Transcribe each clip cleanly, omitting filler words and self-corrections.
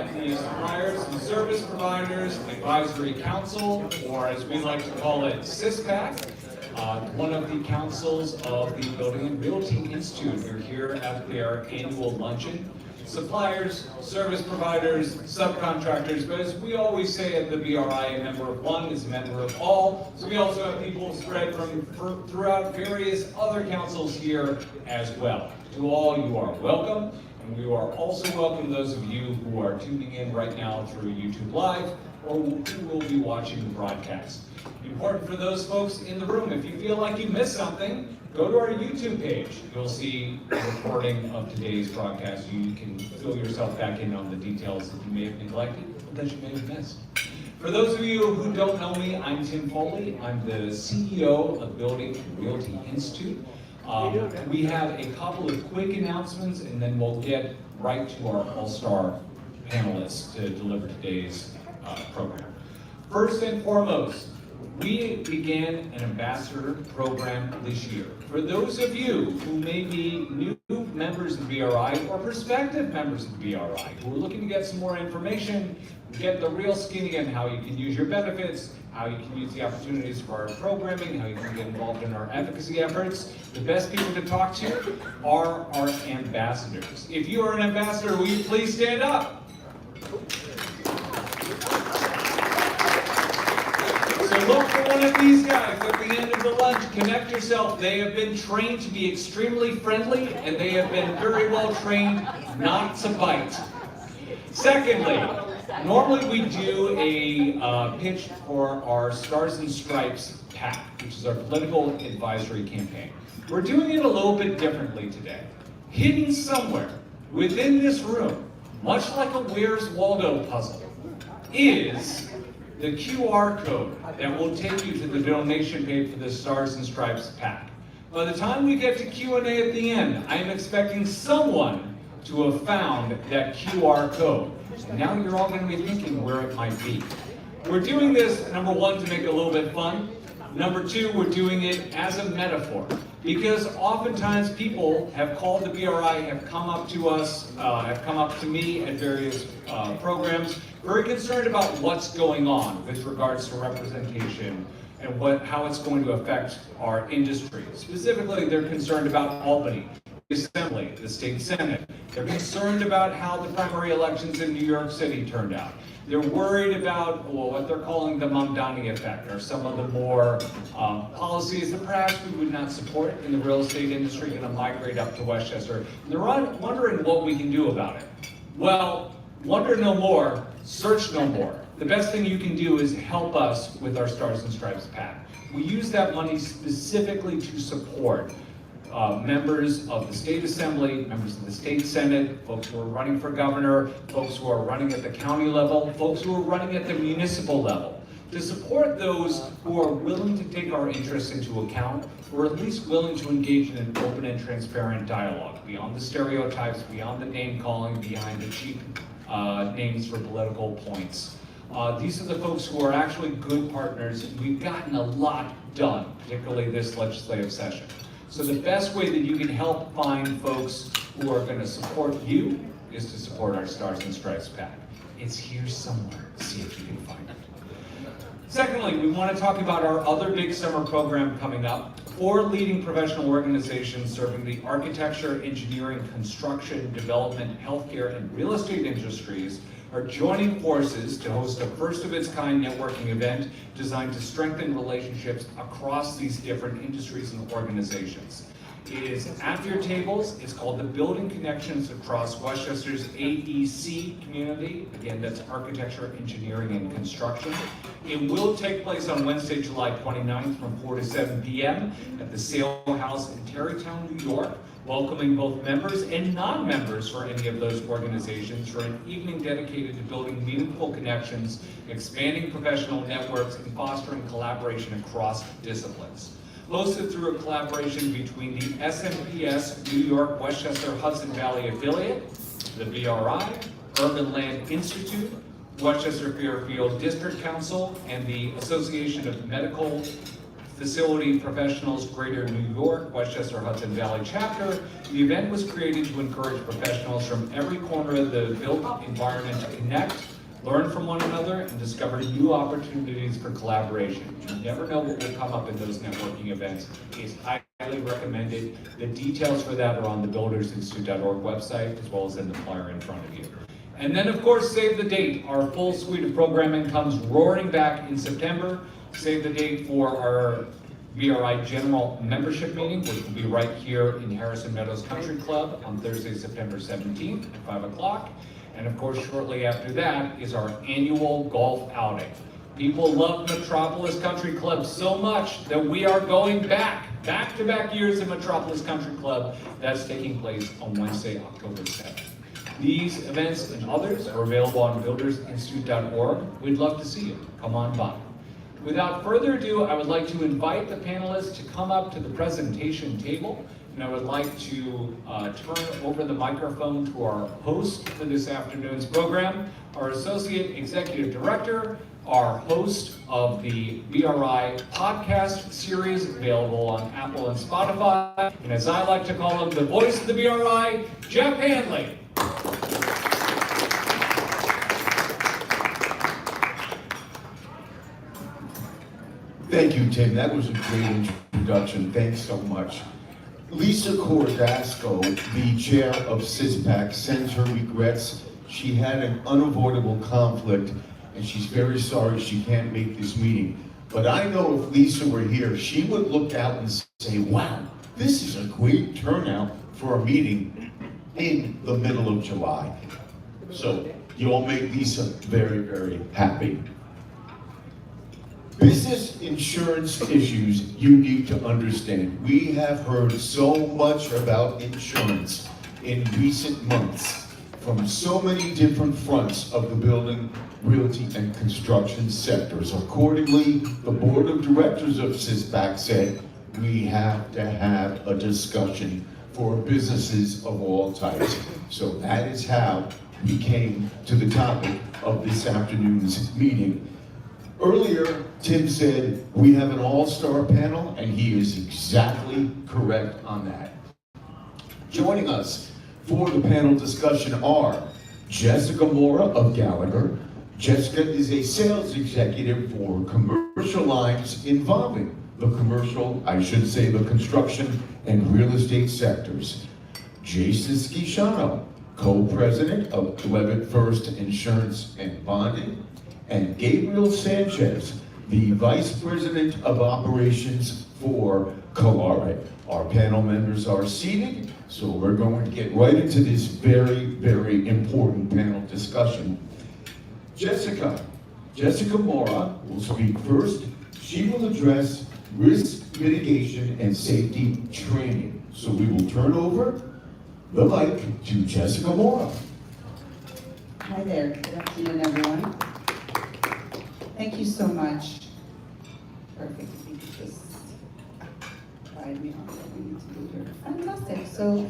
at the Suppliers and Service Providers Advisory Council, or as we like to call it, SSPAC, one of the councils of the Building and Realty Institute. We're here at their annual luncheon. Suppliers, service providers, subcontractors, but as we always say at the BRI, a member of one is a member of all. So we also have people spread from throughout various other councils here as well. To all, you are welcome, and we are also welcome those of you who are tuning in right now through YouTube Live or who will be watching the broadcast. Important for those folks in the room, if you feel like you missed something, go to our YouTube page. You'll see a recording of today's broadcast. You can fill yourself back in on the details that you may have neglected or that you may have missed. For those of you who don't know me, I'm Tim Foley. I'm the CEO of Building and Realty Institute. We have a couple of quick announcements, and then we'll get right to our all-star panelists to deliver today's program. First and foremost, we began an ambassador program this year. For those of you who may be new members of the BRI or prospective members of the BRI who are looking to get some more information, get the real skinny on how you can use your benefits, how you can use the opportunities for our programming, how you can get involved in our advocacy efforts, the best people to talk to are our ambassadors. If you are an ambassador, will you please stand up? So look for one of these guys at the end of the lunch. Connect yourself. They have been trained to be extremely friendly, and they have been very well trained not to bite. Secondly, normally we do a pitch for our Stars and Stripes PAC, which is our political advisory campaign. We're doing it a little bit differently today. Hidden somewhere within this room, much like a Where's Waldo puzzle, is the QR code that will take you to the donation page for the Stars and Stripes PAC. By the time we get to Q&A at the end, I am expecting someone to have found that QR code. And now you're all going to be thinking where it might be. We're doing this, number one, to make it a little bit fun. Number two, we're doing it as a metaphor. Because oftentimes people have called the BRI, have come up to us, have come up to me at various programs, very concerned about what's going on with regards to representation and how it's going to affect our industry. Specifically, they're concerned about Albany, the Assembly, the State Senate. They're concerned about how the primary elections in New York City turned out. They're worried about what they're calling the Mamdani effect, or some of the more policies that perhaps we would not support in the real estate industry going to migrate up to Westchester. And they're wondering what we can do about it. Well, wonder no more, search no more. The best thing you can do is help us with our Stars and Stripes PAC. We use that money specifically to support members of the State Assembly, members of the State Senate, folks who are running for governor, folks who are running at the county level, folks who are running at the municipal level, to support those who are willing to take our interests into account, or at least willing to engage in an open and transparent dialogue, beyond the stereotypes, beyond the name calling, behind the cheap names for political points. These are the folks who are actually good partners, and we've gotten a lot done, particularly this legislative session. So the best way that you can help find folks who are going to support you is to support our Stars and Stripes PAC. It's here somewhere. See if you can find it. Secondly, we want to talk about our other big summer program coming up. 4 leading professional organizations serving the architecture, engineering, construction, development, healthcare, and real estate industries are joining forces to host a first-of-its-kind networking event designed to strengthen relationships across these different industries and organizations. It is at your tables. It's called the Building Connections Across Westchester's AEC community. Again, that's Architecture, Engineering, and Construction. It will take place on Wednesday, July 29th from 4 to 7 p.m. at the Sale House in Tarrytown, New York, welcoming both members and non-members for any of those organizations for an evening dedicated to building meaningful connections, expanding professional networks, and fostering collaboration across disciplines. Hosted through a collaboration between the SMPS New York Westchester Hudson Valley affiliate, the BRI, Urban Land Institute, Westchester Fairfield District Council, and the Association of Medical Facility Professionals Greater New York, Westchester Hudson Valley chapter. The event was created to encourage professionals from every corner of the built environment to connect, learn from one another, and discover new opportunities for collaboration. You never know what will come up in those networking events. It's highly recommended. The details for that are on the buildersinstitute.org website, as well as in the flyer in front of you. And then, of course, save the date. Our full suite of programming comes roaring back in September. Save the date for our BRI General Membership Meeting, which will be right here in Harrison Meadows Country Club on Thursday, September 17th at 5 o'clock. And of course, shortly after that is our annual golf outing. People love Metropolis Country Club so much that we are going back-to-back years in Metropolis Country Club. That's taking place on Wednesday, October 7th. These events and others are available on buildersinstitute.org. We'd love to see you. Come on by. Without further ado, I would like to invite the panelists to come up to the presentation table. And I would like to turn over the microphone to our host for this afternoon's program, our Associate Executive Director, our host of the BRI podcast series available on Apple and Spotify, and as I like to call him, the voice of the BRI, Jeff Hanley. Thank you, Tim. That was a great introduction. Thanks so much. Lisa Cordasco, the chair of SSPAC, sends her regrets. She had an unavoidable conflict, and she's very sorry she can't make this meeting. But I know if Lisa were here, she would look out and say, wow, this is a great turnout for a meeting in the middle of July. So you all make Lisa very, very happy. Business insurance issues you need to understand. We have heard so much about insurance in recent months from so many different fronts of the building, realty, and construction sectors. Accordingly, the board of directors of SSPAC said we have to have a discussion for businesses of all types. So that is how we came to the topic of this afternoon's meeting. Earlier, Tim said we have an all-star panel, and he is exactly correct on that. Joining us for the panel discussion are Jessica Mora of Gallagher. Jessica is a sales executive for commercial lines involving the the construction and real estate sectors. Jason Schisciano, co-president of Levitt First Insurance and Bonding, and Gabriel Sanchez, the Vice President of Operations for Calare. Our panel members are seated, so we're going to get right into this very, very important panel discussion. Jessica Mora will speak first. She will address risk mitigation and safety training. So we will turn over the mic to Jessica Mora. Hi there, good afternoon everyone. Thank you so much. Perfect, if you could just guide me on what we need to do here. Fantastic, so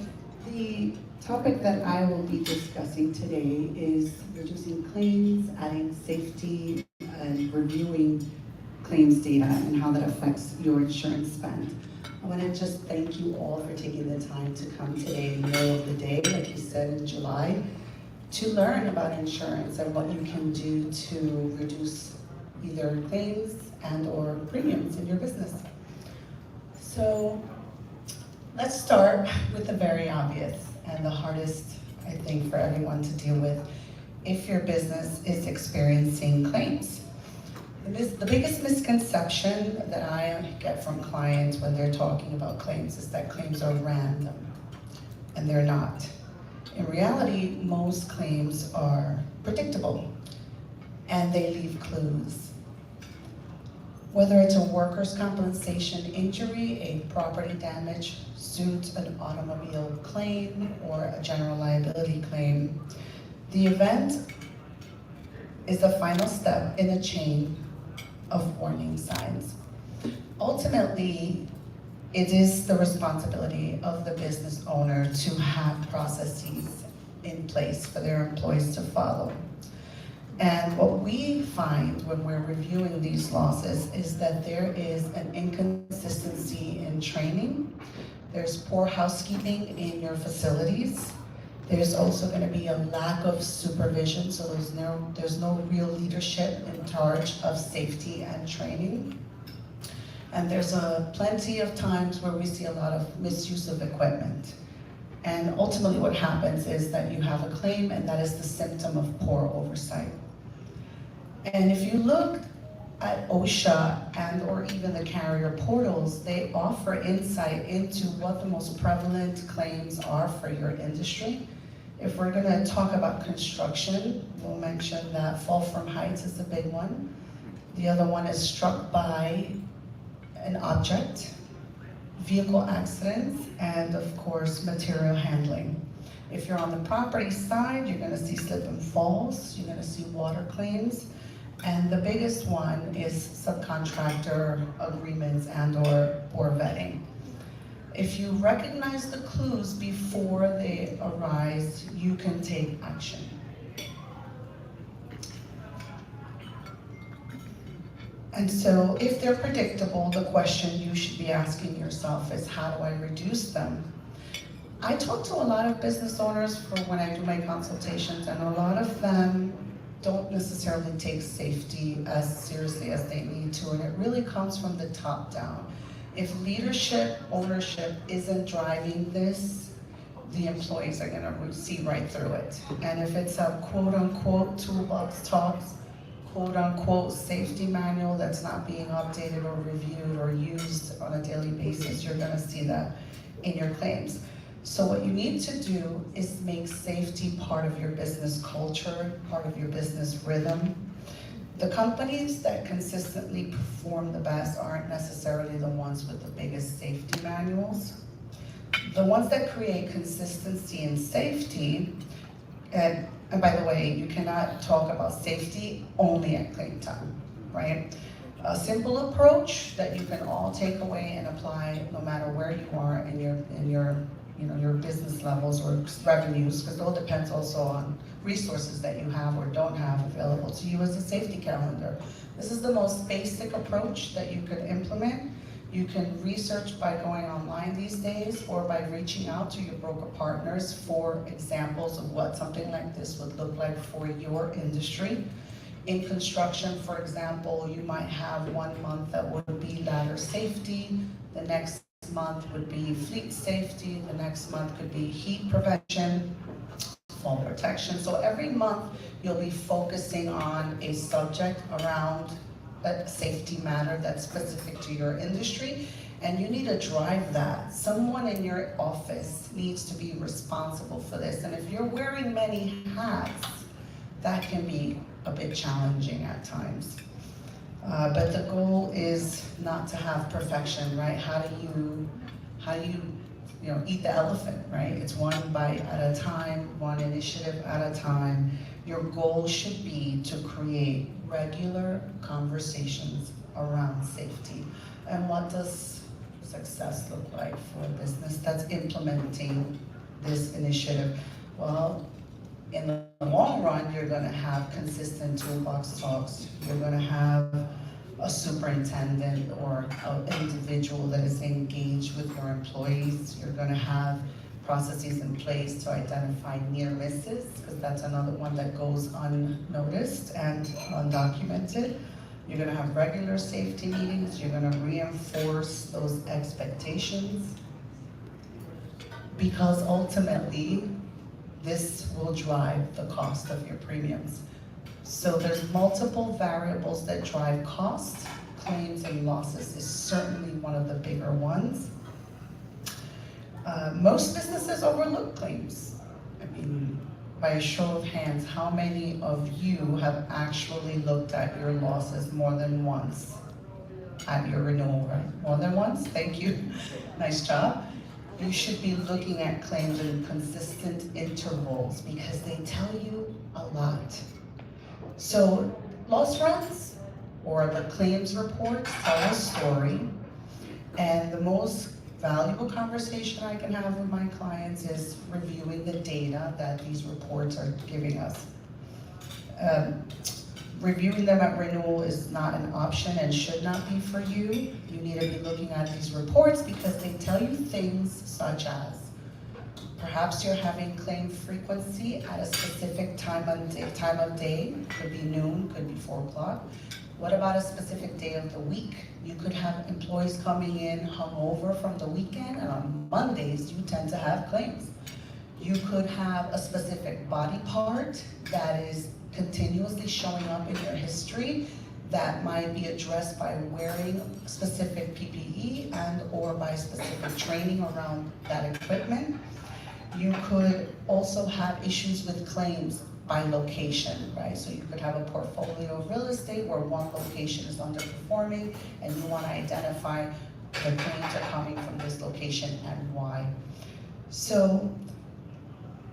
the topic that I will be discussing today is reducing claims, adding safety, and reviewing claims data and how that affects your insurance spend. I want to just thank you all for taking the time to come today in the middle of the day, like you said, in July, to learn about insurance and what you can do to reduce either claims and or premiums in your business. So let's start with the very obvious and the hardest, I think, for everyone to deal with if your business is experiencing claims. The biggest misconception that I get from clients when they're talking about claims is that claims are random, and they're not. In reality, most claims are predictable, and they leave clues. Whether it's a workers' compensation injury, a property damage suit, an automobile claim, or a general liability claim, the event is the final step in a chain of warning signs. Ultimately, it is the responsibility of the business owner to have processes in place for their employees to follow. And what we find when we're reviewing these losses is that there is an inconsistency in training. There's poor housekeeping in your facilities. There's also going to be a lack of supervision, so there's no real leadership in charge of safety and training. And there's plenty of times where we see a lot of misuse of equipment. And ultimately what happens is that you have a claim, and that is the symptom of poor oversight. And if you look at OSHA and or even the carrier portals, they offer insight into what the most prevalent claims are for your industry. If we're gonna talk about construction, we'll mention that fall from heights is a big one. The other one is struck by an object, vehicle accidents, and of course, material handling. If you're on the property side, you're gonna see slip and falls, you're gonna see water claims, and the biggest one is subcontractor agreements and or vetting. If you recognize the clues before they arise, you can take action. And so if they're predictable, the question you should be asking yourself is, how do I reduce them? I talk to a lot of business owners for when I do my consultations, and a lot of them don't necessarily take safety as seriously as they need to, and it really comes from the top down. If leadership, ownership isn't driving this, the employees are gonna see right through it. And if it's a quote-unquote toolbox talks, quote-unquote safety manual that's not being updated or reviewed or used on a daily basis, you're gonna see that in your claims. So what you need to do is make safety part of your business culture, part of your business rhythm. The companies that consistently perform the best aren't necessarily the ones with the biggest safety manuals. The ones that create consistency and safety, and by the way, you cannot talk about safety only at claim time, right? A simple approach that you can all take away and apply no matter where you are in your business levels or revenues, because it all depends also on resources that you have or don't have available to you, as a safety calendar. This is the most basic approach that you could implement. You can research by going online these days or by reaching out to your broker partners for examples of what something like this would look like for your industry. In construction, for example, you might have 1 month that would be ladder safety, the next month would be fleet safety, the next month could be heat prevention, fall protection. So every month you'll be focusing on a subject around a safety matter that's specific to your industry, and you need to drive that. Someone in your office needs to be responsible for this, and if you're wearing many hats, that can be a bit challenging at times. But the goal is not to have perfection, right? How do you eat the elephant, right? It's one bite at a time, one initiative at a time. Your goal should be to create regular conversations around safety. And what does success look like for a business that's implementing this initiative? Well, in the long run, you're gonna have consistent toolbox talks. You're gonna have a superintendent or an individual that is engaged with your employees. You're gonna have processes in place to identify near misses, because that's another one that goes unnoticed and undocumented. You're gonna have regular safety meetings. You're gonna reinforce those expectations, because ultimately, this will drive the cost of your premiums. So there's multiple variables that drive costs. Claims and losses is certainly one of the bigger ones. Most businesses overlook claims. I mean, by a show of hands, how many of you have actually looked at your losses more than once at your renewal, right? More than once? Thank you. Nice job. You should be looking at claims in consistent intervals because they tell you a lot. So loss runs or the claims reports tell a story, and the most valuable conversation I can have with my clients is reviewing the data that these reports are giving us. Reviewing them at renewal is not an option and should not be for you. You need to be looking at these reports because they tell you things such as perhaps you're having claim frequency at a specific time of day, could be noon, could be 4 o'clock. What about a specific day of the week? You could have employees coming in hungover from the weekend, and on Mondays, you tend to have claims. You could have a specific body part that is continuously showing up in your history that might be addressed by wearing specific PPE and or by specific training around that equipment. You could also have issues with claims by location, right? So you could have a portfolio of real estate where one location is underperforming and you want to identify the claims are coming from this location and why. So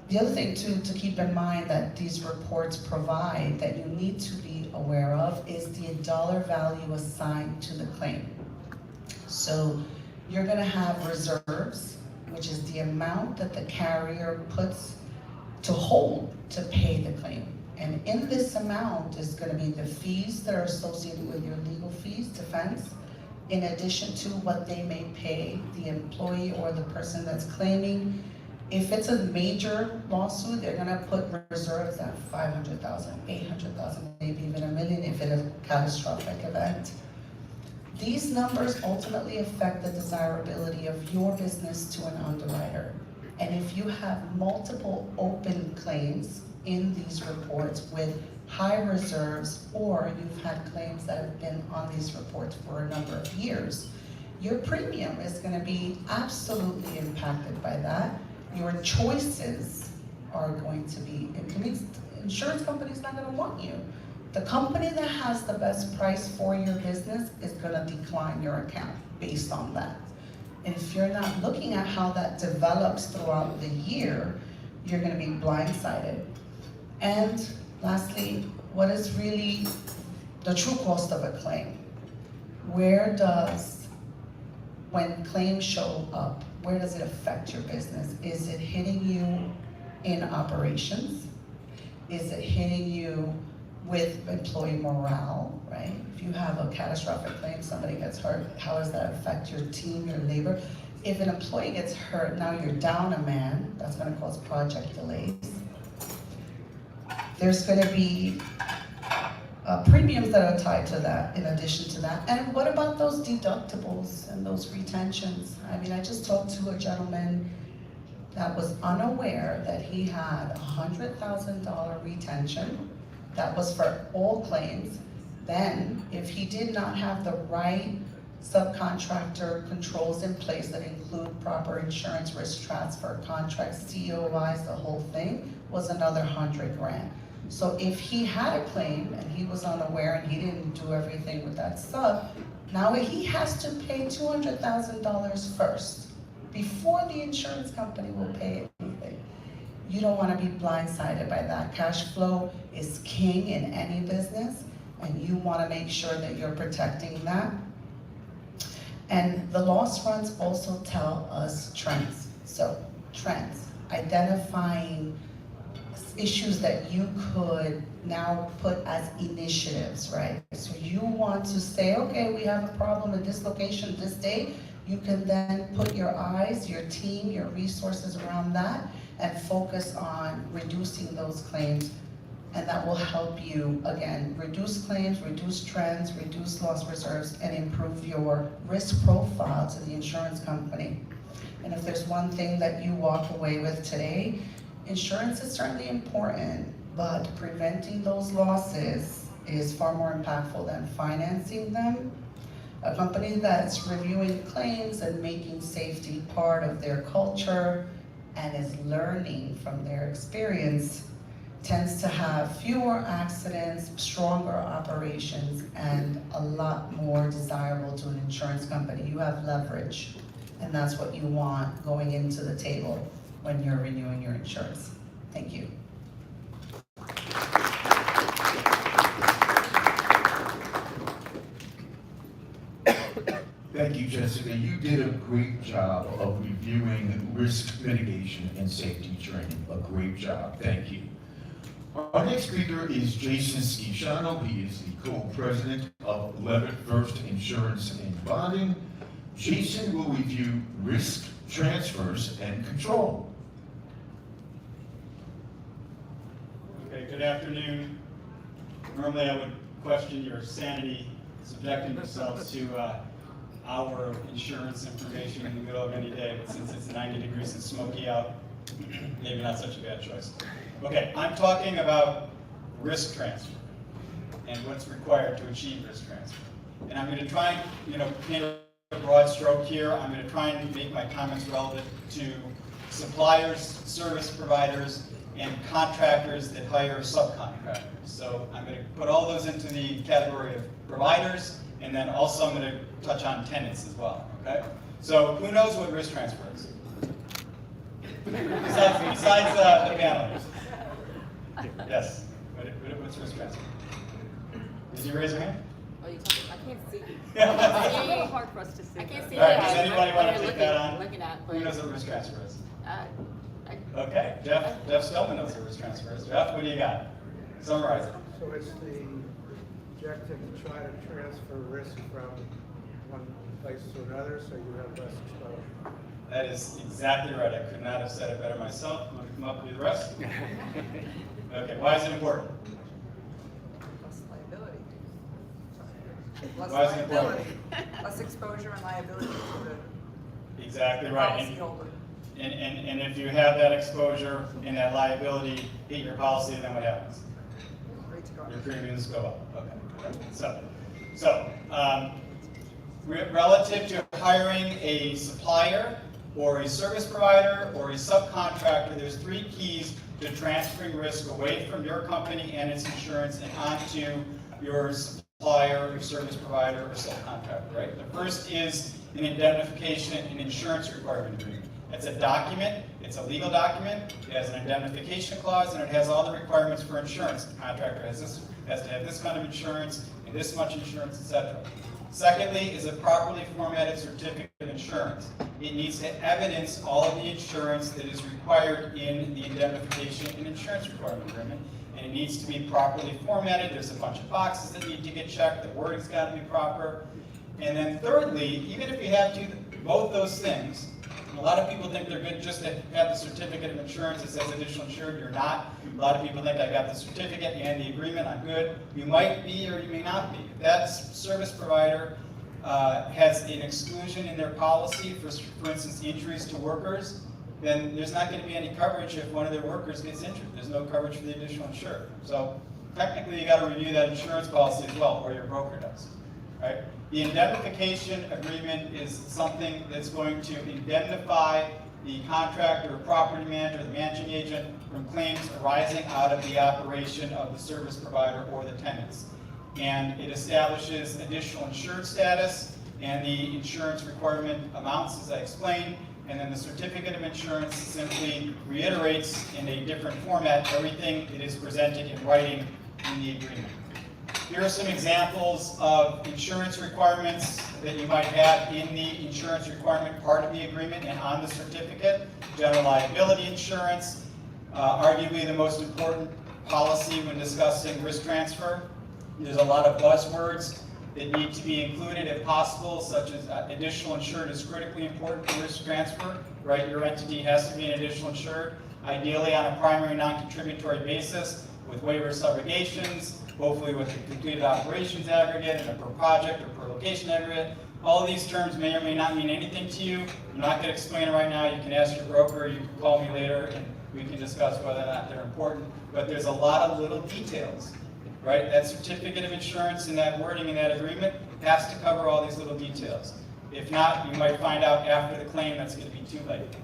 the other thing to keep in mind that these reports provide that you need to be aware of is the dollar value assigned to the claim. So you're gonna have reserves, which is the amount that the carrier puts to hold to pay the claim. And in this amount is gonna be the fees that are associated with your legal fees, defense, in addition to what they may pay the employee or the person that's claiming. If it's a major lawsuit, they're gonna put reserves at 500,000, 800,000, maybe even $1 million if it is a catastrophic event. These numbers ultimately affect the desirability of your business to an underwriter. And if you have multiple open claims in these reports with high reserves, or you've had claims that have been on these reports for a number of years, your premium is gonna be absolutely impacted by that. Your choices are going to be, it means the insurance company's not gonna want you. The company that has the best price for your business is gonna decline your account based on that. And if you're not looking at how that develops throughout the year, you're gonna be blindsided. And lastly, what is really the true cost of a claim? Where does, when claims show up, where does it affect your business? Is it hitting you in operations? Is it hitting you with employee morale, right? If you have a catastrophic claim, somebody gets hurt, how does that affect your team, your labor? If an employee gets hurt, now you're down a man, that's gonna cause project delays. There's gonna be premiums that are tied to that in addition to that. And what about those deductibles and those retentions? I mean, I just talked to a gentleman that was unaware that he had a $100,000 retention that was for all claims. Then, if he did not have the right subcontractor controls in place that include proper insurance, risk transfer, contracts, COIs, the whole thing, was another $100,000. So if he had a claim and he was unaware and he didn't do everything with that sub, now he has to pay $200,000 first before the insurance company will pay anything. You don't want to be blindsided by that. Cash flow is king in any business, and you want to make sure that you're protecting that. And the loss runs also tell us trends. So trends, identifying issues that you could now put as initiatives, right? So you want to say, okay, we have a problem at this location this day. You can then put your eyes, your team, your resources around that and focus on reducing those claims. And that will help you, again, reduce claims, reduce trends, reduce loss reserves, and improve your risk profile to the insurance company. And if there's one thing that you walk away with today, insurance is certainly important, but preventing those losses is far more impactful than financing them. A company that's reviewing claims and making safety part of their culture and is learning from their experience tends to have fewer accidents, stronger operations, and a lot more desirable to an insurance company. You have leverage, and that's what you want going into the table when you're renewing your insurance. Thank you. Thank you, Jessica. You did a great job of reviewing risk mitigation and safety training. A great job. Thank you. Our next speaker is Jason Schishano. He is the co-president of 11th First Insurance and Bonding. Jason will review risk transfers and control. Okay, good afternoon. Normally I would question your sanity subjecting yourselves to our insurance information in the middle of any day, but since it's 90 degrees and smoky out, maybe not such a bad choice. Okay, I'm talking about risk transfer and what's required to achieve risk transfer. And I'm going to try and, paint a broad stroke here. I'm going to try and make my comments relevant to suppliers, service providers, and contractors that hire subcontractors. So I'm going to put all those into the category of providers, and then also I'm going to touch on tenants as well, okay? So who knows what risk transfer is? Besides the panel. Yes. What's risk transfer? Did you raise your hand? Oh, you talking? I can't see. It's a little hard for us to see. I can't see. All right, does anybody want to take that on? Looking at, Who knows what risk transfer is? Okay, Jeff Stillman knows what risk transfer is. Jeff, what do you got? Summarize it. So it's the objective to try to transfer risk from one place to another so you have less exposure. That is exactly right. I could not have said it better myself. I'm going to come up with the rest. Okay, why is it important? Less liability. Why is it important? Less exposure and liability to the Exactly right. policyholder. And if you have that exposure and that liability hit your policy, then what happens? Rates go up. Your premiums go up. Okay. So relative to hiring a supplier or a service provider or a subcontractor, there's 3 keys to transferring risk away from your company and its insurance and onto your supplier, or service provider, or subcontractor, right? The first is an indemnification and insurance requirement agreement. It's a document, it's a legal document, it has an indemnification clause, and it has all the requirements for insurance. The contractor has to have this kind of insurance, and this much insurance, etc. Secondly is a properly formatted certificate of insurance. It needs to evidence all of the insurance that is required in the indemnification and insurance requirement agreement, and it needs to be properly formatted. There's a bunch of boxes that need to get checked, the wording's got to be proper. And then thirdly, even if you have to both those things, a lot of people think they're good just to have the certificate of insurance that says additional insured. You're not. A lot of people think I got the certificate and the agreement, I'm good. You might be or you may not be. If that service provider has an exclusion in their policy, for instance, injuries to workers, then there's not going to be any coverage if one of their workers gets injured. There's no coverage for the additional insured. So technically you got to review that insurance policy as well, or your broker does. Right? The indemnification agreement is something that's going to indemnify the contractor or property manager, the managing agent, from claims arising out of the operation of the service provider or the tenants. And it establishes additional insured status and the insurance requirement amounts, as I explained, and then the certificate of insurance simply reiterates in a different format everything that is presented in writing in the agreement. Here are some examples of insurance requirements that you might have in the insurance requirement part of the agreement and on the certificate. General liability insurance, arguably the most important policy when discussing risk transfer. There's a lot of buzzwords that need to be included if possible, such as additional insured is critically important for risk transfer, right? Your entity has to be an additional insured, ideally on a primary non-contributory basis with waiver subrogations, hopefully with a completed operations aggregate and a per project or per location aggregate. All of these terms may or may not mean anything to you. I'm not going to explain it right now. You can ask your broker, you can call me later, and we can discuss whether or not they're important. But there's a lot of little details, right? That certificate of insurance and that wording in that agreement has to cover all these little details. If not, you might find out after the claim that's going to be too late,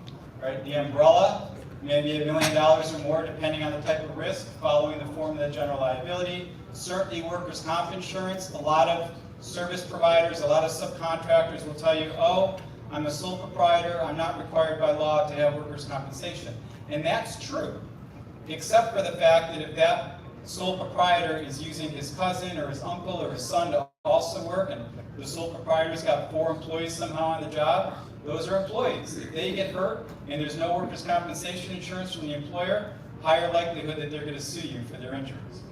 right? The umbrella may be $1 million or more depending on the type of risk, following the formula of general liability. Certainly workers' comp insurance, a lot of service providers, a lot of subcontractors will tell you, oh, I'm a sole proprietor, I'm not required by law to have workers' compensation. And that's true, except for the fact that if that sole proprietor is using his cousin or his uncle or his son to also work, and the sole proprietor's got 4 employees somehow on the job, those are employees. If they get hurt and there's no workers' compensation insurance from the employer, higher likelihood that they're going to sue you for their injuries.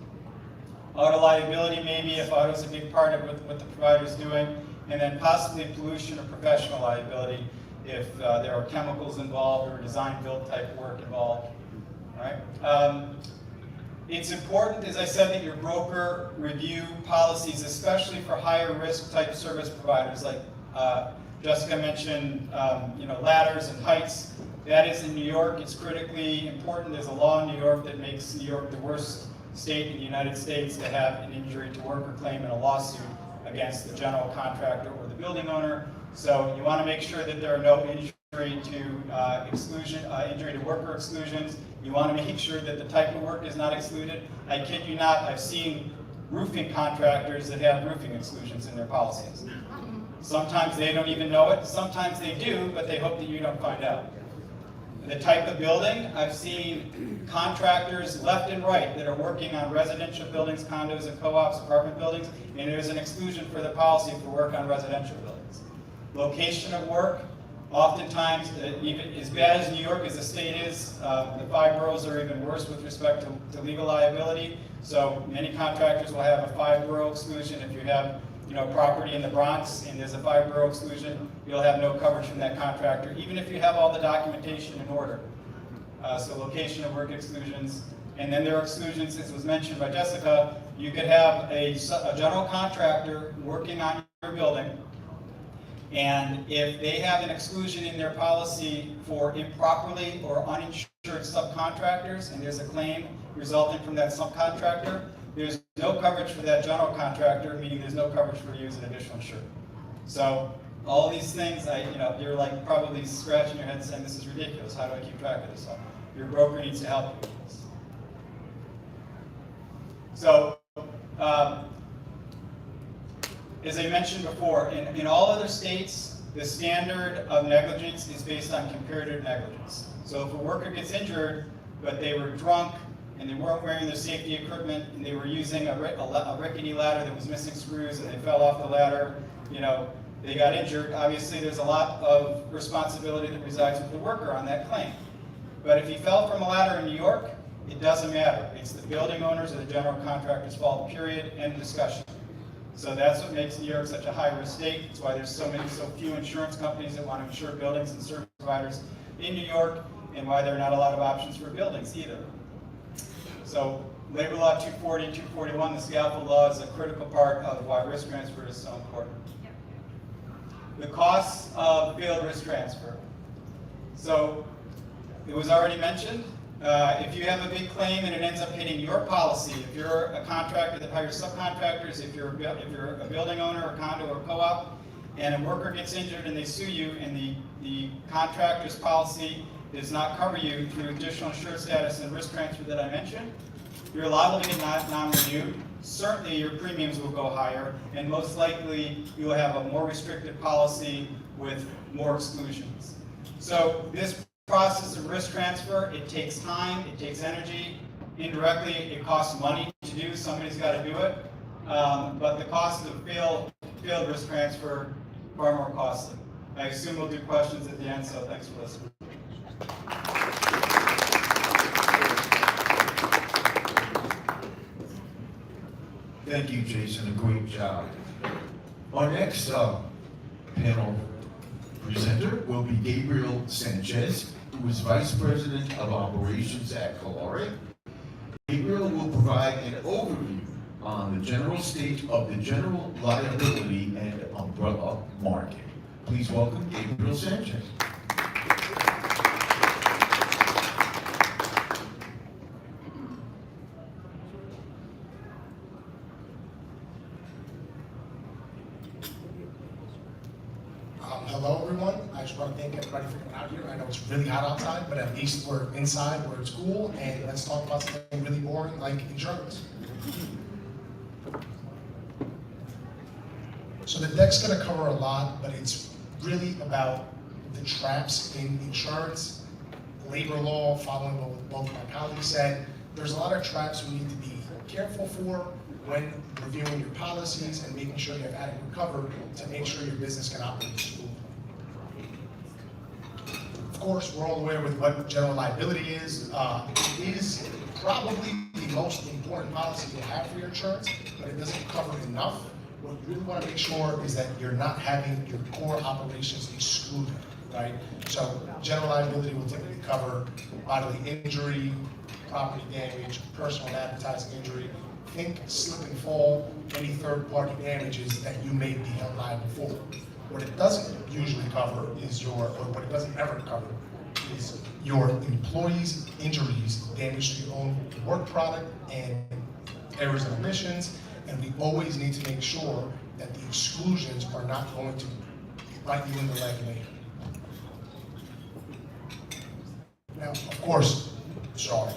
Auto liability, maybe if auto is a big part of what the provider is doing, and then possibly pollution or professional liability if there are chemicals involved or design build type work involved. All right. It's important, as I said, that your broker review policies, especially for higher risk type service providers, like Jessica mentioned, ladders and heights. That is in New York. It's critically important. There's a law in New York that makes New York the worst state in the United States to have an injury to worker claim in a lawsuit against the general contractor or the building owner. So you want to make sure that there are no injury to worker exclusions. You want to make sure that the type of work is not excluded. I kid you not, I've seen roofing contractors that have roofing exclusions in their policies. Sometimes they don't even know it, sometimes they do, but they hope that you don't find out. The type of building, I've seen contractors left and right that are working on residential buildings, condos and co-ops, apartment buildings, and there's an exclusion for the policy for work on residential buildings. Location of work, oftentimes, even as bad as New York as the state is, the 5 boroughs are even worse with respect to legal liability. So many contractors will have a 5-borough exclusion. If you have property in the Bronx and there's a 5-borough exclusion, you'll have no coverage from that contractor, even if you have all the documentation in order. So location of work exclusions. And then there are exclusions, as was mentioned by Jessica. You could have a general contractor working on your building, and if they have an exclusion in their policy for improperly or uninsured subcontractors, and there's a claim resulting from that subcontractor, there's no coverage for that general contractor, meaning there's no coverage for you as an additional insured. So all these things, you're like probably scratching your head saying, this is ridiculous, how do I keep track of this stuff? Your broker needs to help you with this. So, as I mentioned before, in all other states, the standard of negligence is based on comparative negligence. So if a worker gets injured, but they were drunk, and they weren't wearing their safety equipment, and they were using a rickety ladder that was missing screws, and they fell off the ladder, they got injured. Obviously, there's a lot of responsibility that resides with the worker on that claim. But if he fell from a ladder in New York, it doesn't matter. It's the building owners or the general contractor's fault, period, end of discussion. So that's what makes New York such a high-risk state. That's why there's so few insurance companies that want to insure buildings and service providers in New York, and why there are not a lot of options for buildings either. So Labor Law 240 and 241, the scaffold law, is a critical part of why risk transfer is so important. The costs of failed risk transfer. So it was already mentioned, if you have a big claim and it ends up hitting your policy, if you're a contractor that hires subcontractors, if you're a building owner, a condo or co-op, and a worker gets injured and they sue you, and the contractor's policy does not cover you through additional insured status and risk transfer that I mentioned, you're liable to get non-renewed. Certainly your premiums will go higher, and most likely you will have a more restricted policy with more exclusions. So this process of risk transfer, it takes time, it takes energy. Indirectly, it costs money to do. Somebody's got to do it. But the cost of failed risk transfer far more costly. I assume we'll do questions at the end, so thanks for listening. Thank you, Jason. A great job. Our next panel presenter will be Gabriel Sanchez, who is Vice President of Operations at Calare. Gabriel will provide an overview on the general state of the general liability and umbrella market. Please welcome Gabriel Sanchez. Hello, everyone. I just want to thank everybody for coming out here. I know it's really hot outside, but at least we're inside where it's cool, and let's talk about something really boring like insurance. So the deck's going to cover a lot, but it's really about the traps in insurance, labor law, following what both my colleagues said. There's a lot of traps we need to be careful for when reviewing your policies and making sure you have adequate cover to make sure your business can operate smoothly. Of course, we're all aware with what general liability is. It is probably the most important policy you have for your insurance, but it doesn't cover enough. What you really want to make sure is that you're not having your core operations excluded, right? So general liability will typically cover bodily injury, property damage, personal and advertising injury. Think slip and fall, any third-party damages that you may be held liable for. What it doesn't usually cover is or what it doesn't ever cover is your employees' injuries, damage to your own work product, and errors and omissions. And we always need to make sure that the exclusions are not going to bite you in the leg later. Now, of course, sorry.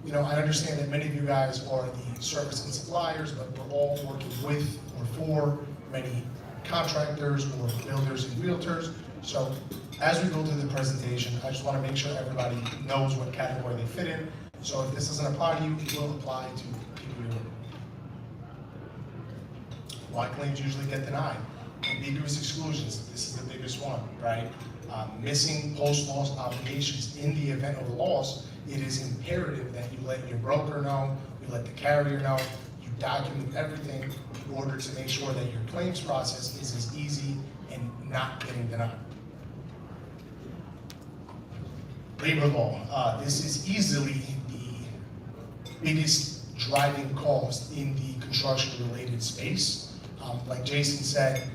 You know, I understand that many of you guys are the service and suppliers, but we're all working with or for many contractors or builders and realtors. So as we go through the presentation, I just want to make sure everybody knows what category they fit in. So if this doesn't apply to you, it will apply to people you work with. Why claims usually get denied? Ambiguous exclusions, this is the biggest one, right? Missing post-loss obligations. In the event of a loss, it is imperative that you let your broker know, you let the carrier know, you document everything in order to make sure that your claims process is as easy and not getting denied. Labor law, this is easily the biggest driving cost in the construction-related space. Like Jason said,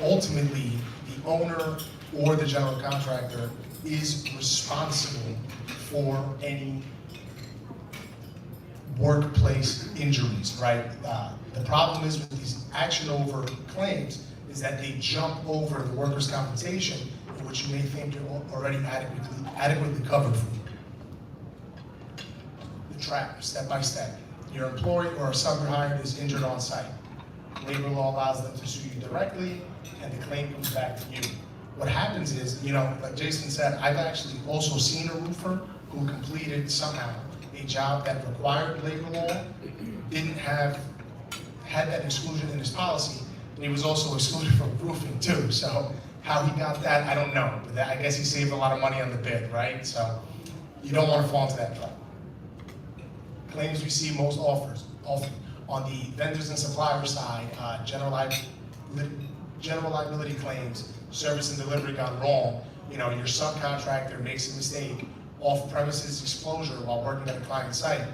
ultimately, the owner or the general contractor is responsible for any workplace injuries, right? The problem is with these action over claims is that they jump over the workers' compensation, which you may think you're already adequately covered for. The trap, step by step. Your employee or a subhired is injured on site. Labor law allows them to sue you directly, and the claim comes back to you. What happens is, you know, like Jason said, I've actually also seen a roofer who completed somehow a job that required labor law, had that exclusion in his policy, and he was also excluded from roofing too. So how he got that, I don't know. But I guess he saved a lot of money on the bid, right? So you don't want to fall into that trap. Claims we see most often on the vendors and supplier side, general liability claims, service and delivery gone wrong. You know, your subcontractor makes a mistake, off-premises exposure while working at a client site.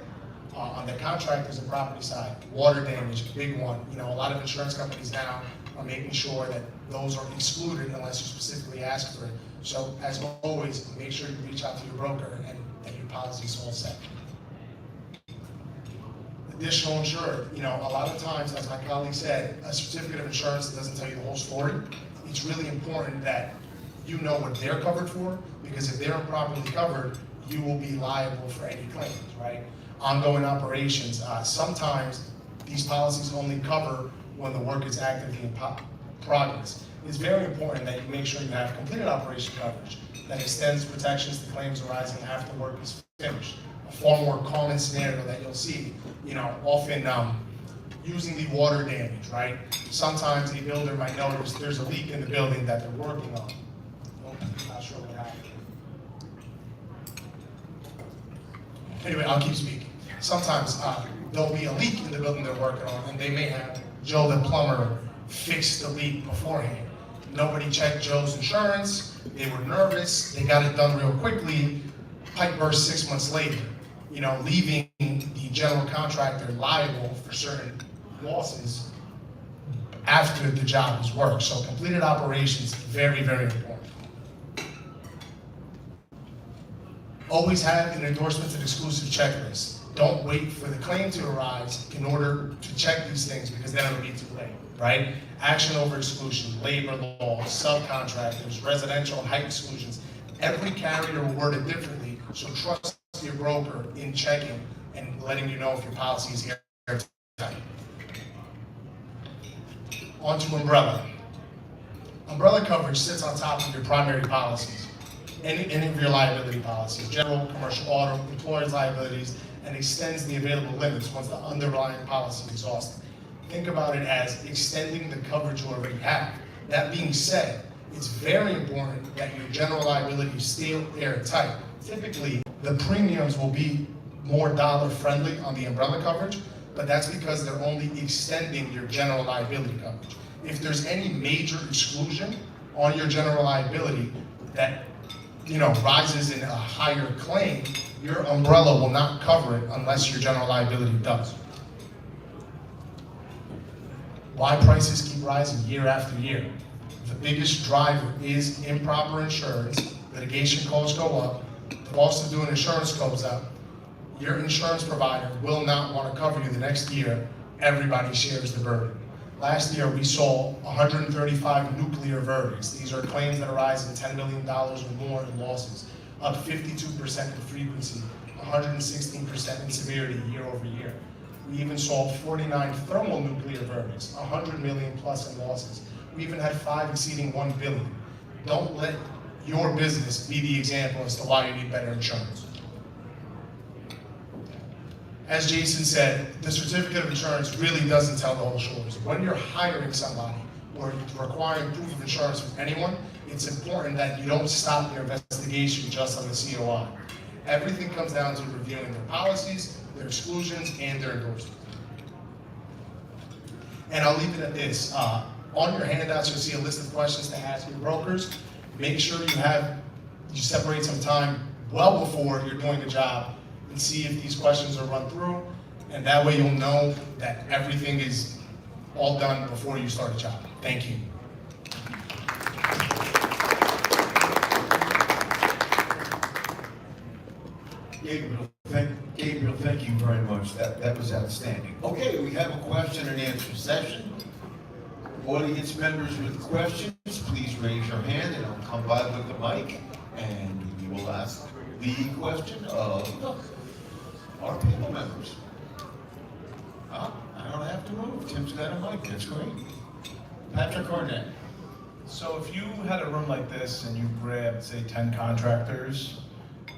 On the contractors and property side, water damage, big one. You know, a lot of insurance companies now are making sure that those are excluded unless you specifically ask for it. So as always, make sure you reach out to your broker and that your policy is all set. Additional insured, you know, a lot of times, as my colleague said, a certificate of insurance doesn't tell you the whole story. It's really important that you know what they're covered for, because if they're improperly covered, you will be liable for any claims, right? Ongoing operations, sometimes these policies only cover when the work is actively in progress. It's very important that you make sure you have completed operation coverage that extends protections to claims arising after work is finished. A far more common scenario that you'll see, you know, often using the water damage, right? Sometimes the builder might notice there's a leak in the building that they're working on. Oh, not sure what happened. Anyway, I'll keep speaking. Sometimes there'll be a leak in the building they're working on, and they may have Joe the plumber fix the leak beforehand. Nobody checked Joe's insurance. They were nervous. They got it done real quickly. Pipe burst 6 months later, you know, leaving the general contractor liable for certain losses after the job is worked. So completed operations, very, very important. Always have an endorsement and exclusive checklist. Don't wait for the claim to arise in order to check these things, because then it'll be too late, right? Action over exclusion, labor law, subcontractors, residential and height exclusions. Every carrier will word it differently, so trust your broker in checking and letting you know if your policy is airtight. On to umbrella. Umbrella coverage sits on top of your primary policies, any of your liability policies, general, commercial auto, employer's liabilities, and extends the available limits once the underlying policy is exhausted. Think about it as extending the coverage you already have. That being said, it's very important that your general liability is still airtight. Typically, the premiums will be more dollar friendly on the umbrella coverage, but that's because they're only extending your general liability coverage. If there's any major exclusion on your general liability that rises in a higher claim, your umbrella will not cover it unless your general liability does. Why prices keep rising year after year? The biggest driver is improper insurance. Litigation costs go up. The cost of doing insurance goes up. Your insurance provider will not want to cover you the next year. Everybody shares the burden. Last year, we saw 135 nuclear verdicts. These are claims that arise in $10 million or more in losses, up 52% in frequency, 116% in severity year over year. We even saw 49 thermonuclear verdicts, 100 million plus in losses. We even had 5 exceeding 1 billion. Don't let your business be the example as to why you need better insurance. As Jason said, the certificate of insurance really doesn't tell the whole story. So when you're hiring somebody or requiring proof of insurance from anyone, it's important that you don't stop your investigation just on the COI. Everything comes down to reviewing their policies, their exclusions, and their endorsements. And I'll leave it at this. On your handouts, you'll see a list of questions to ask your brokers. Make sure you separate some time well before you're doing the job and see if these questions are run through, and that way you'll know that everything is all done before you start a job. Thank you. Gabriel, thank you very much. That was outstanding. Okay, we have a question and answer session. Audience members with questions, please raise your hand and I'll come by with the mic and we will ask the question of our panel members. I don't have to move. Tim's got a mic. That's great. Patrick Arnett. So if you had a room like this and you grabbed, say, 10 contractors,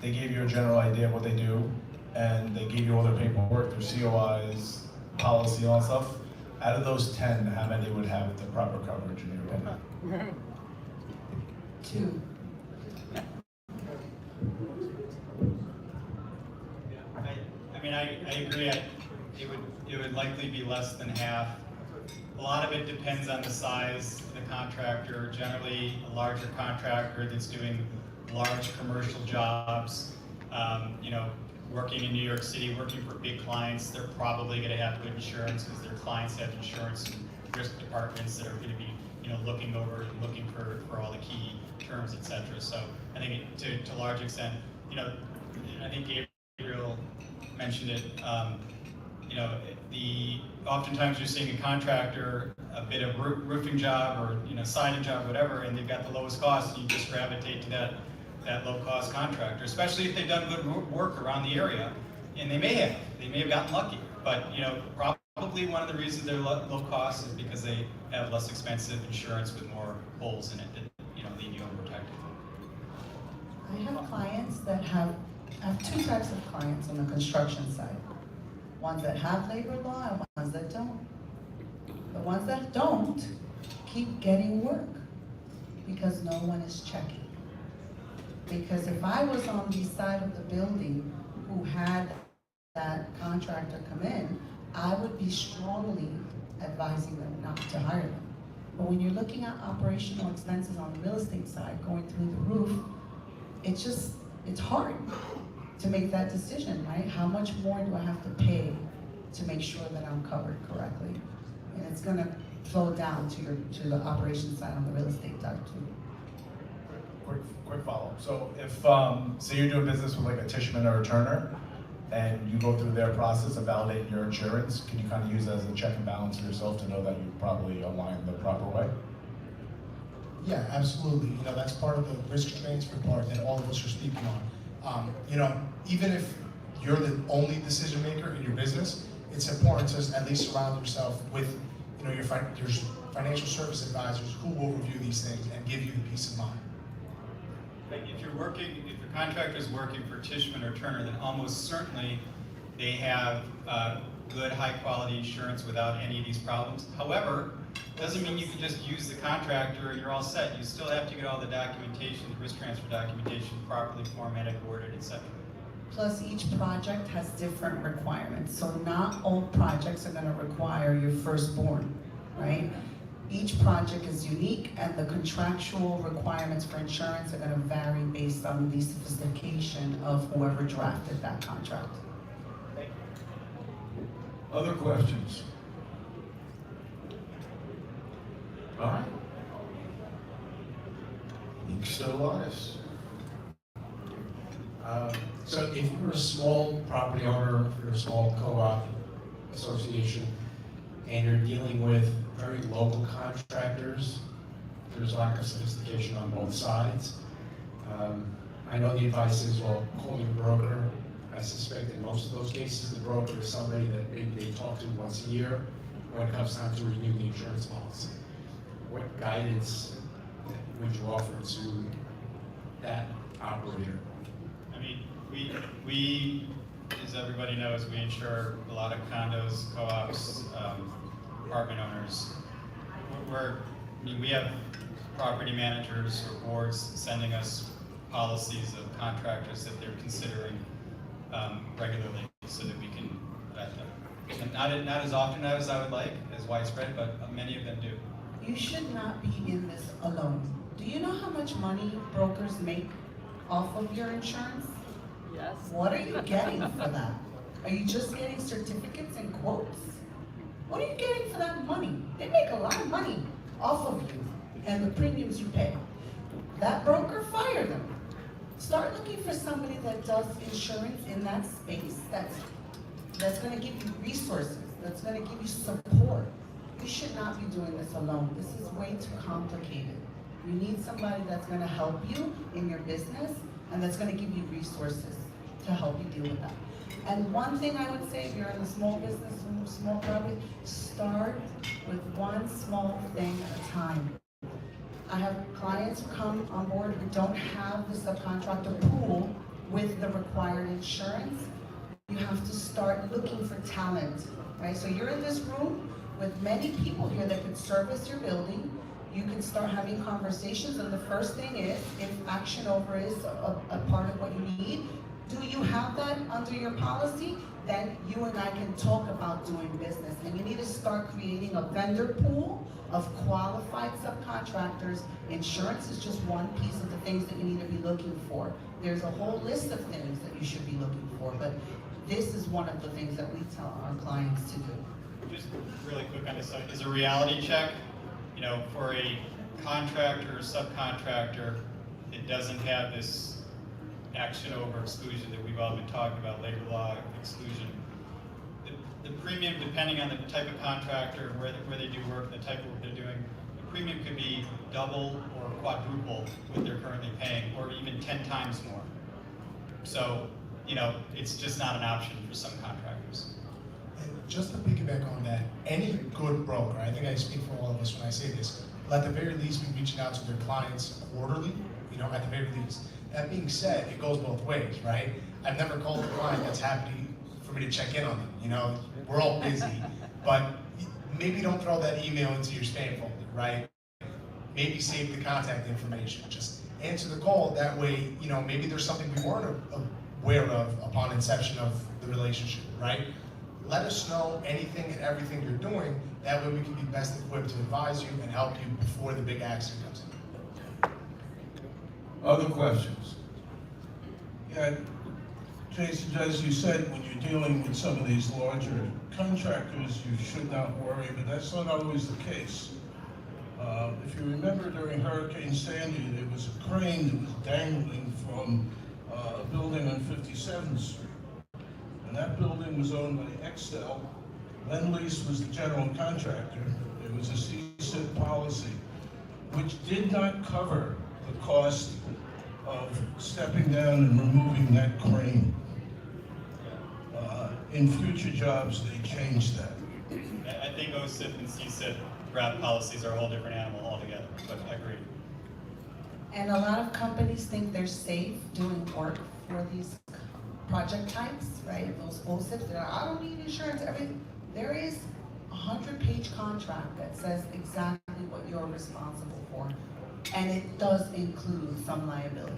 they gave you a general idea of what they do, and they gave you all their paperwork, their COIs, policy, all that stuff, out of those 10, how many would have the proper coverage in your opinion? 2. I agree. It would likely be less than half. A lot of it depends on the size of the contractor. Generally, a larger contractor that's doing large commercial jobs, working in New York City, working for big clients, they're probably going to have good insurance because their clients have insurance and risk departments that are going to be, looking over and looking for all the key terms, etc. So I think to a large extent, I think Gabriel mentioned it. Oftentimes you're seeing a contractor, a bit of roofing job or siding job, whatever, and they've got the lowest cost, and you just gravitate to that low-cost contractor, especially if they've done good work around the area, and they may have gotten lucky. But probably one of the reasons they're low cost is because they have less expensive insurance with more holes in it that leave you unprotected. I have clients that I have 2 types of clients on the construction side. Ones that have labor law and ones that don't. The ones that don't keep getting work because no one is checking. Because if I was on the side of the building who had that contractor come in, I would be strongly advising them not to hire them. But when you're looking at operational expenses on the real estate side going through the roof, it's hard to make that decision, right? How much more do I have to pay to make sure that I'm covered correctly? And it's gonna flow down to the operations side on the real estate side too. Quick follow-up. So if, say you're doing business with like a Tishman or a Turner, and you go through their process of validating your insurance, can you kind of use that as a check and balance for yourself to know that you probably align the proper way? Yeah, absolutely. That's part of the risk transfer part that all of us are speaking on. Even if you're the only decision maker in your business, it's important to at least surround yourself with, your financial service advisors who will review these things and give you the peace of mind. If your contractor is working for Tishman or Turner, then almost certainly they have good, high-quality insurance without any of these problems. However, Doesn't mean you can just use the contractor and you're all set. You still have to get all the documentation, the risk transfer documentation properly formatted, worded, etc. Plus, each project has different requirements, so not all projects are gonna require your firstborn, right? Each project is unique, and the contractual requirements for insurance are gonna vary based on the sophistication of whoever drafted that contract. Other questions? All right. You still honest. So if you're a small property owner, if you're a small co-op association, and you're dealing with very local contractors, there's lack of sophistication on both sides. I know the advice is, well, call your broker. I suspect in most of those cases, the broker is somebody that maybe they talk to once a year when it comes time to renew the insurance policy. What guidance would you offer to that operator? I mean, we, as everybody knows, we insure a lot of condos, co-ops, apartment owners. We have property managers or boards sending us policies of contractors that they're considering regularly so that we can vet them. And not as often as I would like, as widespread, but many of them do. You should not be in this alone. Do you know how much money brokers make off of your insurance? Yes. What are you getting for that? Are you just getting certificates and quotes? What are you getting for that money? They make a lot of money off of you and the premiums you pay. That broker, fire them. Start looking for somebody that does insurance in that space that's gonna give you resources, that's gonna give you support. You should not be doing this alone. This is way too complicated. You need somebody that's gonna help you in your business and that's gonna give you resources to help you deal with that. And one thing I would say, if you're in a small business, small property, start with one small thing at a time. I have clients who come on board who don't have the subcontractor pool with the required insurance. You have to start looking for talent, right? So you're in this room with many people here that could service your building. You can start having conversations, and the first thing is, if Action Over is a part of what you need, do you have that under your policy? Then you and I can talk about doing business. And you need to start creating a vendor pool of qualified subcontractors. Insurance is just one piece of the things that you need to be looking for. There's a whole list of things that you should be looking for, but this is one of the things that we tell our clients to do. Just really quick on this, is a reality check, you know, for a contractor or subcontractor, it doesn't have this action over exclusion that we've all been talking about, labor law exclusion. The premium, depending on the type of contractor, where they do work, the type of work they're doing, the premium could be double or quadruple what they're currently paying, or even 10 times more. So, you know, it's just not an option for some contractors. And just to piggyback on that, any good broker, I think I speak for all of us when I say this, will at the very least be reaching out to their clients quarterly, you know, at the very least. That being said, it goes both ways, right? I've never called a client that's happy for me to check in on them, you know? We're all busy, but maybe don't throw that email into your spam folder, right? Maybe save the contact information. Just answer the call. That way, you know, maybe there's something we weren't aware of upon inception of the relationship, right? Let us know anything and everything you're doing. That way we can be best equipped to advise you and help you before the big accident comes in. Other questions? Yeah, Jason, as you said, when you're dealing with some of these larger contractors, you should not worry, but that's not always the case. If you remember during Hurricane Sandy, there was a crane that was dangling from a building on 57th Street. And that building was owned by Excel. Lend-Lease was the general contractor. There was a CSIP policy, which did not cover the cost of stepping down and removing that crane. In future jobs, they changed that. I think OSIP and CSIP wrap policies are a whole different animal altogether, but I agree. And a lot of companies think they're safe doing work for these project types, right? Those OSIPs, they're like, I don't need insurance, everything. There is 100-page contract that says exactly what you're responsible for. And it does include some liability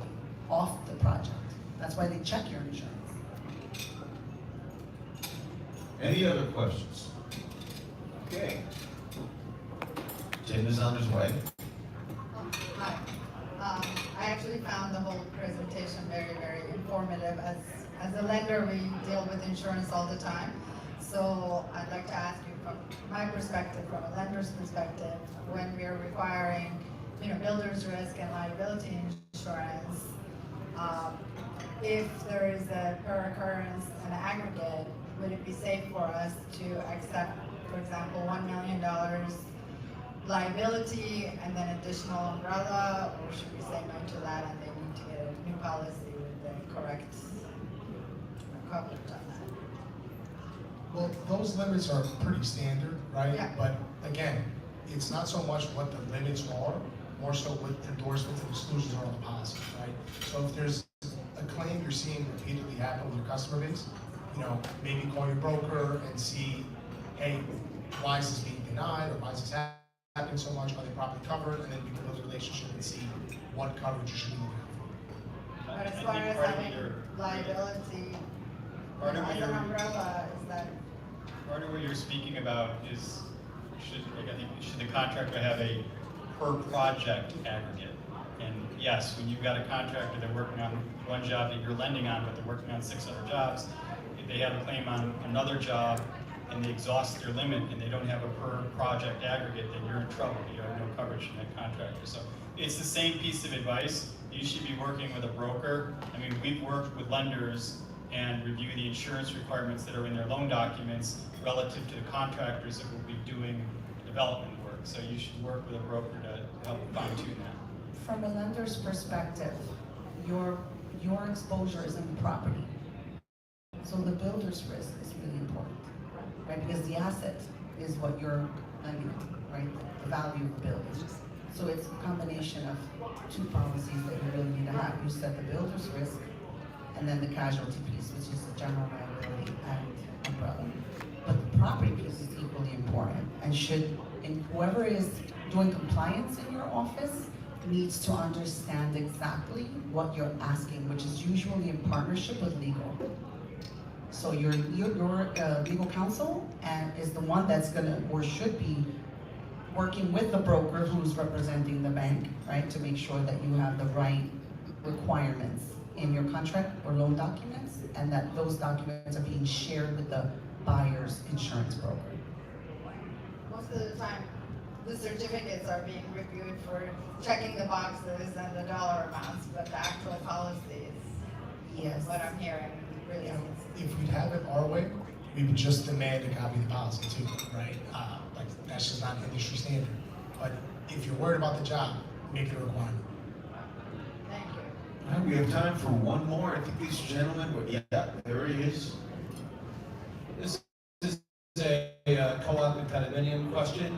off the project. That's why they check your insurance. Any other questions? Okay. Tim is on his way. Hi. I actually found the whole presentation very, very informative. As a lender, we deal with insurance all the time. So I'd like to ask you from my perspective, from a lender's perspective, when we're requiring, builder's risk and liability insurance, if there is a per occurrence and aggregate, would it be safe for us to accept, for example, $1 million liability and then additional umbrella, or should we say no to that and they need to get a new policy with the correct coverage on that? Well, those limits are pretty standard, right? Yeah. But again, it's not so much what the limits are, more so what endorsements and exclusions are on the policy, right? So if there's a claim you're seeing repeatedly happen with your customer base, maybe call your broker and see, hey, why is this being denied, or why is this happening so much? Are they properly covered? And then you can build a relationship and see what coverage you should be looking for. But as far as having liability Part of what as an you're- umbrella, is that, Part of what you're speaking about is, should the contractor have a per project aggregate? And yes, when you've got a contractor, they're working on one job that you're lending on, but they're working on 6 other jobs. If they have a claim on another job and they exhaust their limit and they don't have a per project aggregate, then you're in trouble. You have no coverage from that contractor. So it's the same piece of advice. You should be working with a broker. I mean, we've worked with lenders and review the insurance requirements that are in their loan documents relative to the contractors that will be doing development work. So you should work with a broker to help fine tune that. From a lender's perspective, your exposure is in the property. So the builder's risk is really important, right? Because the asset is what you're lending on, right? The value of the building. So it's a combination of two policies that you really need to have. You set the builder's risk and then the casualty piece, which is the general liability and umbrella. But the property piece is equally important, and whoever is doing compliance in your office needs to understand exactly what you're asking, which is usually in partnership with legal. So your legal counsel is the one that's gonna or should be working with the broker who's representing the bank, right, to make sure that you have the right requirements in your contract or loan documents, and that those documents are being shared with the buyer's insurance broker. most of the time, the certificates are being reviewed for checking the boxes and the dollar amounts, but the actual policies, Yes. what I'm hearing, really You is. know, if we'd have it our way, we would just demand a copy of the policy too, right? Like, that's just not industry standard. But if you're worried about the job, make it a requirement. Thank you. All right, we have time for one more. I think these gentlemen, yeah, there he is. This is a co-op and condominium question.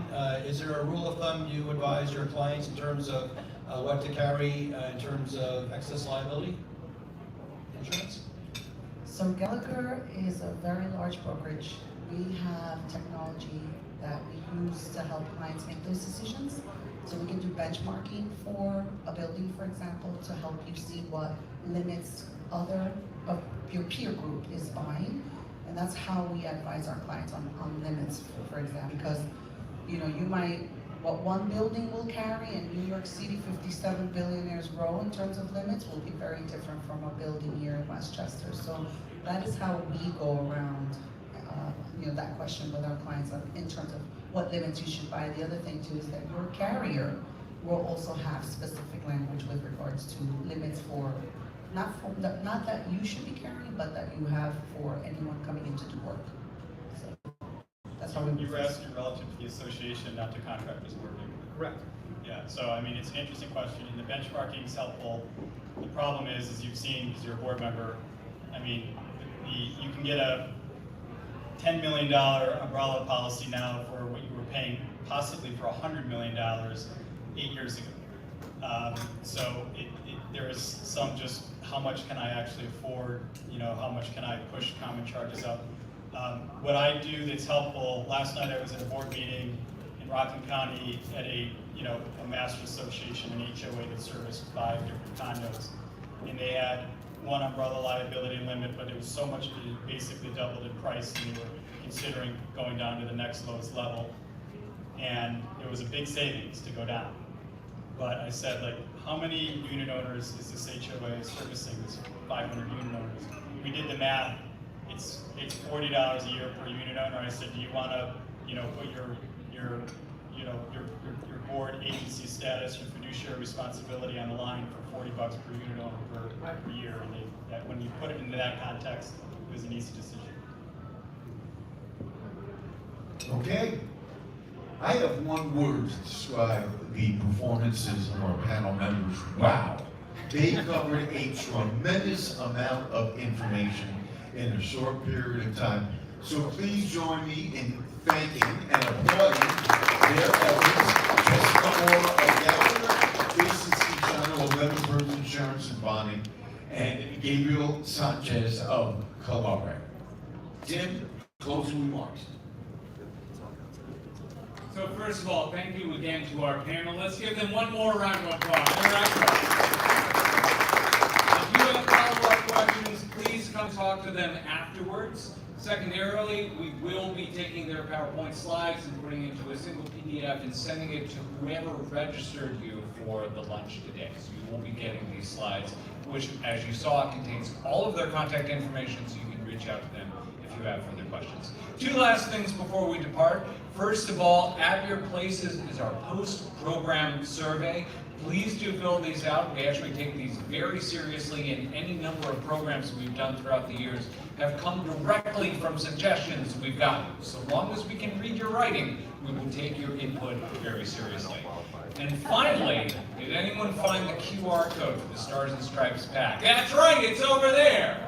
Is there a rule of thumb you advise your clients in terms of what to carry in terms of excess liability insurance? So Gallagher is a very large brokerage. We have technology that we use to help clients make those decisions. So we can do benchmarking for a building, for example, to help you see what limits other of your peer group is buying. And that's how we advise our clients on limits, for example, because you might, what one building will carry in New York City, 57 Billionaires Row in terms of limits will be very different from a building here in Westchester. So that is how we go around that question with our clients in terms of what limits you should buy. The other thing too is that your carrier will also have specific language with regards to limits for, not that you should be carrying, but that you have for anyone coming in to do work. So that's how we. You were asking relative to the association, not to contractors working. Correct. Yeah, so I mean, it's an interesting question, and the benchmarking is helpful. The problem is, as you've seen, because you're a board member, I mean, you can get a $10 million umbrella policy now for what you were paying possibly for $100 million 8 years ago. So there is some just, how much can I actually afford? How much can I push common charges up? What I do that's helpful, last night I was at a board meeting in Rockland County at a master association, an HOA that serviced 5 different condos. And they had one umbrella liability limit, but it was so much, it basically doubled in price, and they were considering going down to the next lowest level. And it was a big savings to go down. But I said, like, how many unit owners is this HOA servicing, this 500 unit owners? We did the math. It's $40 a year per unit owner. I said, do you want to, put your board agency status, your fiduciary responsibility on the line for $40 per unit owner per year? And when you put it into that context, it was an easy decision. Okay. I have one word to describe the performances of our panel members. Wow. They covered a tremendous amount of information in a short period of time. So please join me in thanking and applauding their efforts. Just more of Business Channel of Weatherford Insurance and Bonding, and Gabriel Sanchez of Calare. Tim, closing remarks. So first of all, thank you again to our panel. Let's give them one more round of applause. If you have follow-up questions, please come talk to them afterwards. Secondarily, we will be taking their PowerPoint slides and putting it into a single PDF and sending it to whoever registered you for the lunch today. So you will be getting these slides, which, as you saw, contains all of their contact information, so you can reach out to them if you have further questions. 2 last things before we depart. First of all, at your places is our post-program survey. Please do fill these out. We actually take these very seriously, and any number of programs we've done throughout the years have come directly from suggestions we've gotten. So long as we can read your writing, we will take your input very seriously. And finally, did anyone find the QR code for the Stars and Stripes pack? That's right, it's over there.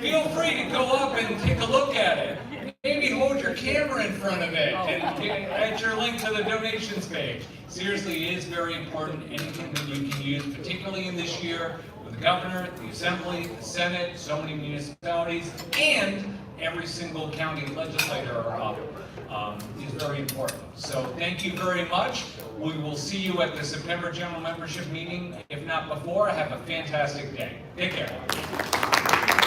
Feel free to go up and take a look at it. Maybe hold your camera in front of it and add your link to the donations page. Seriously, it is very important. Anything that you can use, particularly in this year with the governor, the assembly, the senate, so many municipalities, and every single county legislator is very important. So thank you very much. We will see you at the September general membership meeting. If not before, have a fantastic day. Take care.